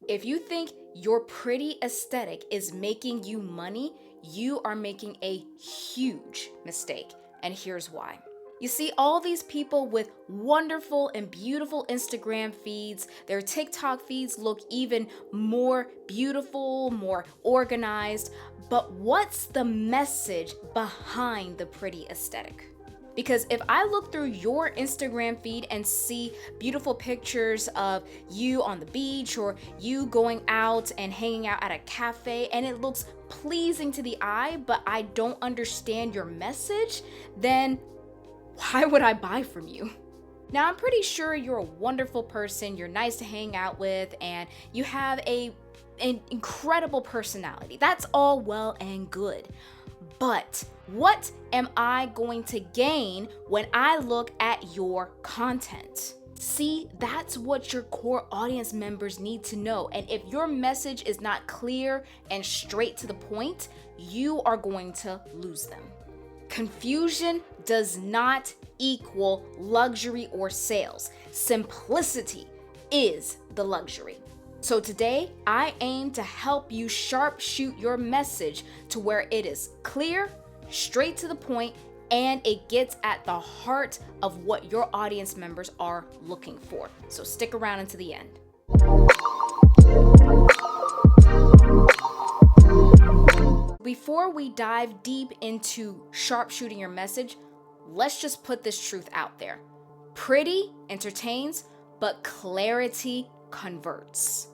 If you think your pretty aesthetic is making you money, you are making a huge mistake. And here's why. You see, all these people with wonderful and beautiful Instagram feeds, their TikTok feeds look even more beautiful, more organized. But what's the message behind the pretty aesthetic? Because if I look through your Instagram feed and see beautiful pictures of you on the beach or you going out and hanging out at a cafe and it looks pleasing to the eye, but I don't understand your message, then why would I buy from you? Now, I'm pretty sure you're a wonderful person, you're nice to hang out with, and you have an incredible personality. That's all well and good. But what am I going to gain when I look at your content? See, that's what your core audience members need to know. And if your message is not clear and straight to the point, you are going to lose them. Confusion does not equal luxury or sales. Simplicity is the luxury. So today, I aim to help you sharpshoot your message to where it is clear, straight to the point, and it gets at the heart of what your audience members are looking for. So stick around until the end. Before we dive deep into sharpshooting your message, let's just put this truth out there. Pretty entertains, but clarity converts.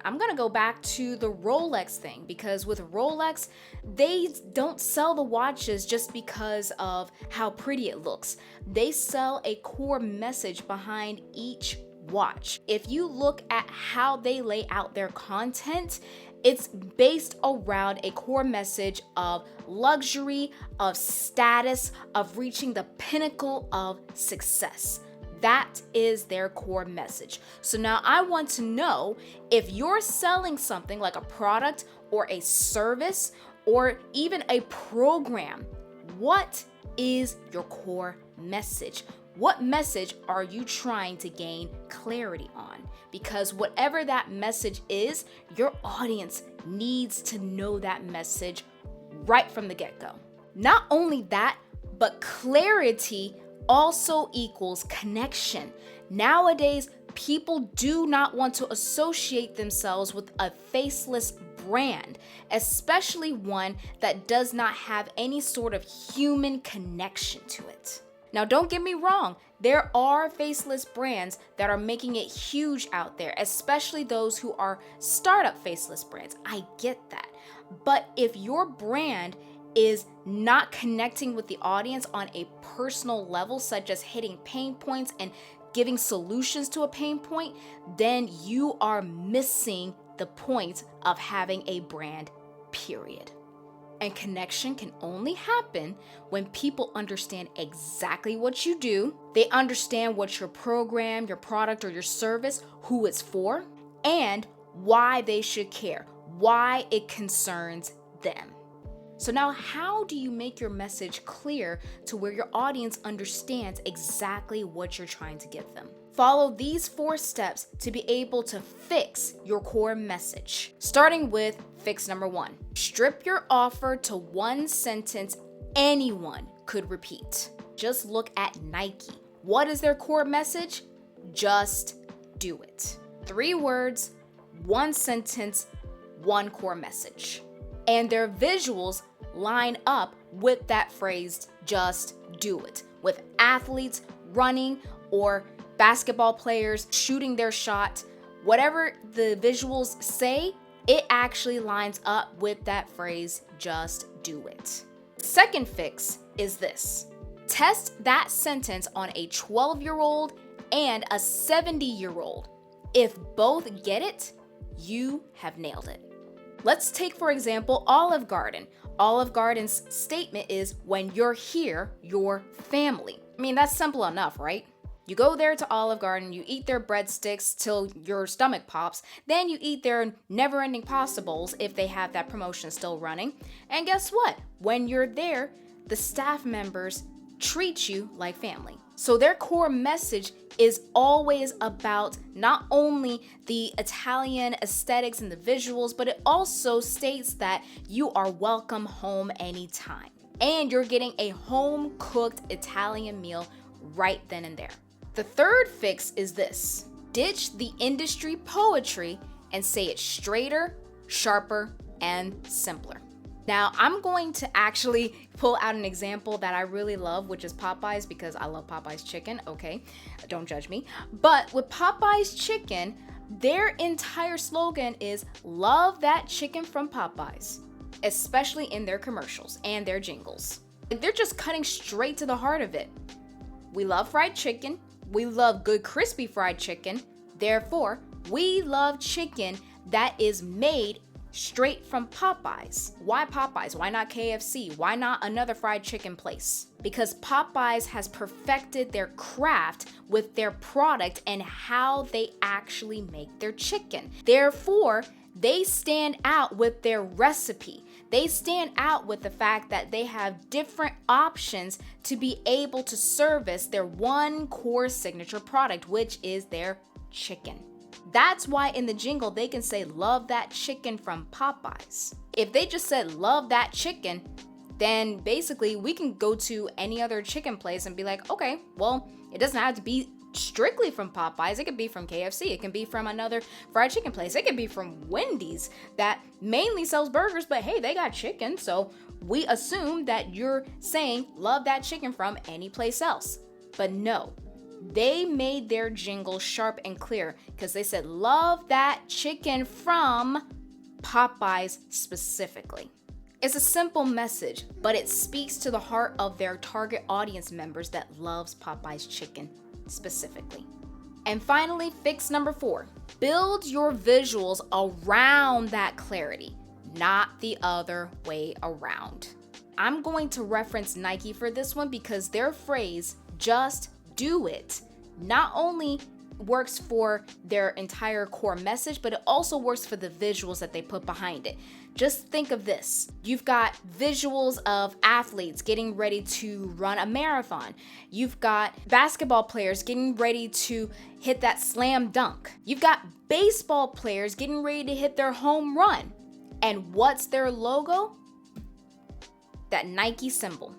I'm gonna go back to the Rolex thing because with Rolex, they don't sell the watches just because of how pretty it looks. They sell a core message behind each watch. If you look at how they lay out their content, it's based around a core message of luxury, of status, of reaching the pinnacle of success. That is their core message. So now I want to know if you're selling something like a product or a service or even a program, what is your core message? What message are you trying to gain clarity on? Because whatever that message is, your audience needs to know that message right from the get-go. Not only that, but clarity also equals connection. Nowadays, people do not want to associate themselves with a faceless brand, especially one that does not have any sort of human connection to it. Now, don't get me wrong, there are faceless brands that are making it huge out there, especially those who are startup faceless brands. I get that. But if your brand is not connecting with the audience on a personal level, such as hitting pain points and giving solutions to a pain point, then you are missing the point of having a brand, period. And connection can only happen when people understand exactly what you do, they understand what your program, your product, or your service, who it's for, and why they should care, why it concerns them. So now, how do you make your message clear to where your audience understands exactly what you're trying to give them? Follow these 4 steps to be able to fix your core message. Starting with fix number 1. Strip your offer to one sentence anyone could repeat. Just look at Nike. What is their core message? Just do it. 3 words, 1 sentence, 1 core message. And their visuals line up with that phrase, just do it. With athletes running or basketball players shooting their shot, whatever the visuals say, it actually lines up with that phrase, just do it. Second fix is this. Test that sentence on a 12-year-old and a 70-year-old. If both get it, you have nailed it. Let's take, for example, Olive Garden. Olive Garden's statement is, when you're here, you're family. I mean, that's simple enough, right? You go there to Olive Garden, you eat their breadsticks till your stomach pops, then you eat their never-ending pasta bowls if they have that promotion still running. And guess what? When you're there, the staff members treat you like family. So their core message is always about not only the Italian aesthetics and the visuals, but it also states that you are welcome home anytime. And you're getting a home cooked Italian meal right then and there. The third fix is this: ditch the industry poetry and say it straighter, sharper, and simpler. Now, I'm going to actually pull out an example that I really love, which is Popeyes, because I love Popeyes chicken, okay? Don't judge me. But with Popeyes chicken, their entire slogan is "Love that chicken from Popeyes," especially in their commercials and their jingles. They're just cutting straight to the heart of it. We love fried chicken. We love good crispy fried chicken. Therefore, we love chicken that is made straight from Popeyes. Why Popeyes? Why not KFC? Why not another fried chicken place? Because Popeyes has perfected their craft with their product and how they actually make their chicken. Therefore, they stand out with their recipe. They stand out with the fact that they have different options to be able to service their one core signature product, which is their chicken. That's why in the jingle they can say "Love that chicken from Popeyes." If they just said "Love that chicken," then basically we can go to any other chicken place and be like, okay, well, it doesn't have to be strictly from Popeyes. It could be from KFC. It can be from another fried chicken place. It could be from Wendy's that mainly sells burgers, but hey, they got chicken. So we assume that you're saying "Love that chicken" from any place else. But no, they made their jingle sharp and clear because they said "Love that chicken from Popeyes" specifically. It's a simple message, but it speaks to the heart of their target audience members that loves Popeyes chicken specifically. And finally, fix number 4, build your visuals around that clarity, not the other way around. I'm going to reference Nike for this one because their phrase, "just do it," not only works for their entire core message, but it also works for the visuals that they put behind it. Just think of this. You've got visuals of athletes getting ready to run a marathon. You've got basketball players getting ready to hit that slam dunk. You've got baseball players getting ready to hit their home run. And what's their logo? That Nike symbol.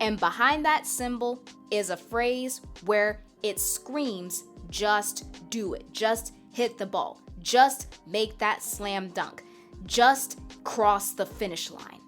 And behind that symbol is a phrase where it screams, "Just do it. Just hit the ball. Just make that slam dunk. Just cross the finish line."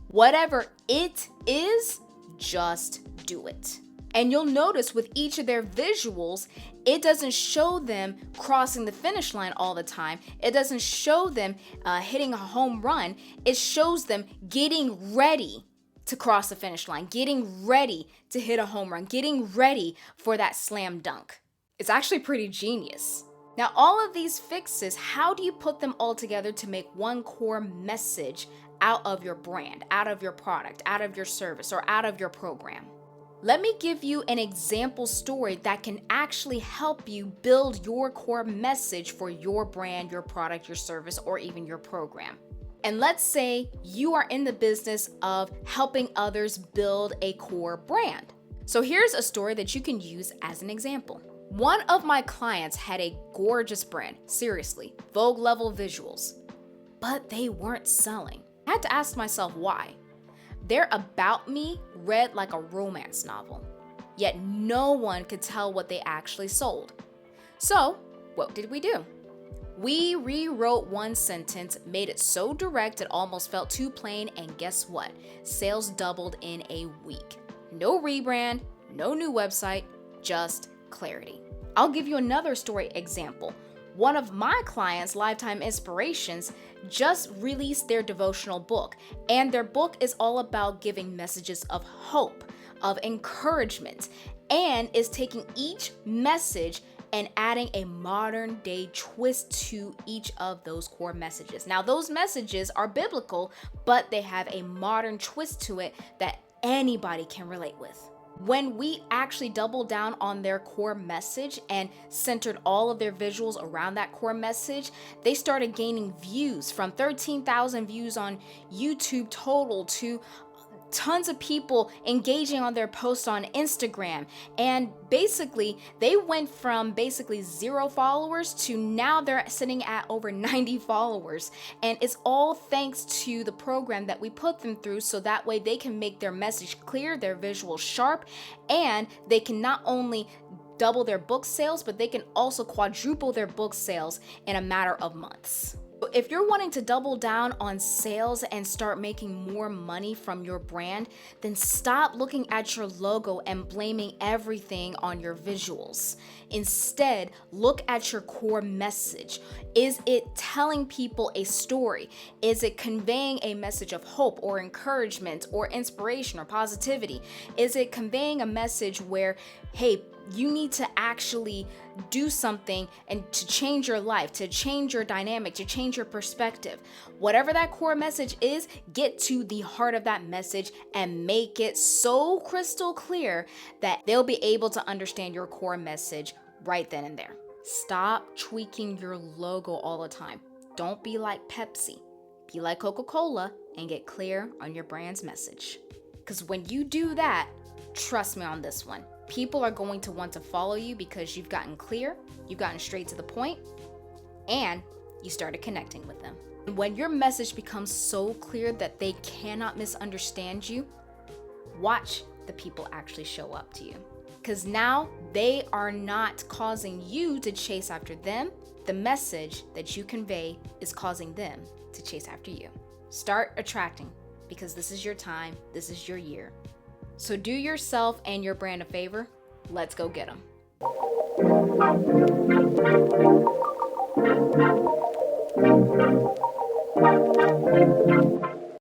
Whatever it is, just do it. And you'll notice with each of their visuals, it doesn't show them crossing the finish line all the time. It doesn't show them hitting a home run. It shows them getting ready to cross the finish line, getting ready to hit a home run, getting ready for that slam dunk. It's actually pretty genius. Now, all of these fixes, how do you put them all together to make one core message out of your brand, out of your product, out of your service, or out of your program? Let me give you an example story that can actually help you build your core message for your brand, your product, your service, or even your program. And let's say you are in the business of helping others build a core brand. So here's a story that you can use as an example. One of my clients had a gorgeous brand, seriously, Vogue level visuals, but they weren't selling. I had to ask myself why. Their About Me read like a romance novel, yet no one could tell what they actually sold. So what did we do? We rewrote one sentence, made it so direct it almost felt too plain, and guess what? Sales doubled in a week. No rebrand, no new website, just clarity. I'll give you another story example. One of my clients, Lifetime Inspirations, just released their devotional book, and their book is all about giving messages of hope, of encouragement, and is taking each message and adding a modern day twist to each of those core messages. Now, those messages are biblical, but they have a modern twist to it that anybody can relate with. When we actually doubled down on their core message and centered all of their visuals around that core message, they started gaining views from 13,000 views on YouTube total to tons of people engaging on their posts on Instagram. And basically, they went from basically 0 followers to now they're sitting at over 90 followers. And it's all thanks to the program that we put them through, so that way they can make their message clear, their visuals sharp, and they can not only double their book sales, but they can also quadruple their book sales in a matter of months. If you're wanting to double down on sales and start making more money from your brand, then stop looking at your logo and blaming everything on your visuals. Instead, look at your core message. Is it telling people a story? Is it conveying a message of hope or encouragement or inspiration or positivity? Is it conveying a message where, hey, you need to actually do something and to change your life, to change your dynamic, to change your perspective? Whatever that core message is, get to the heart of that message and make it so crystal clear that they'll be able to understand your core message right then and there. Stop tweaking your logo all the time. Don't be like Pepsi. Be like Coca-Cola and get clear on your brand's message. Because when you do that, trust me on this one, people are going to want to follow you because you've gotten clear, you've gotten straight to the point, and you started connecting with them. When your message becomes so clear that they cannot misunderstand you, watch the people actually show up to you. Because now they are not causing you to chase after them. The message that you convey is causing them to chase after you. Start attracting, because this is your time, this is your year. So do yourself and your brand a favor. Let's go get them.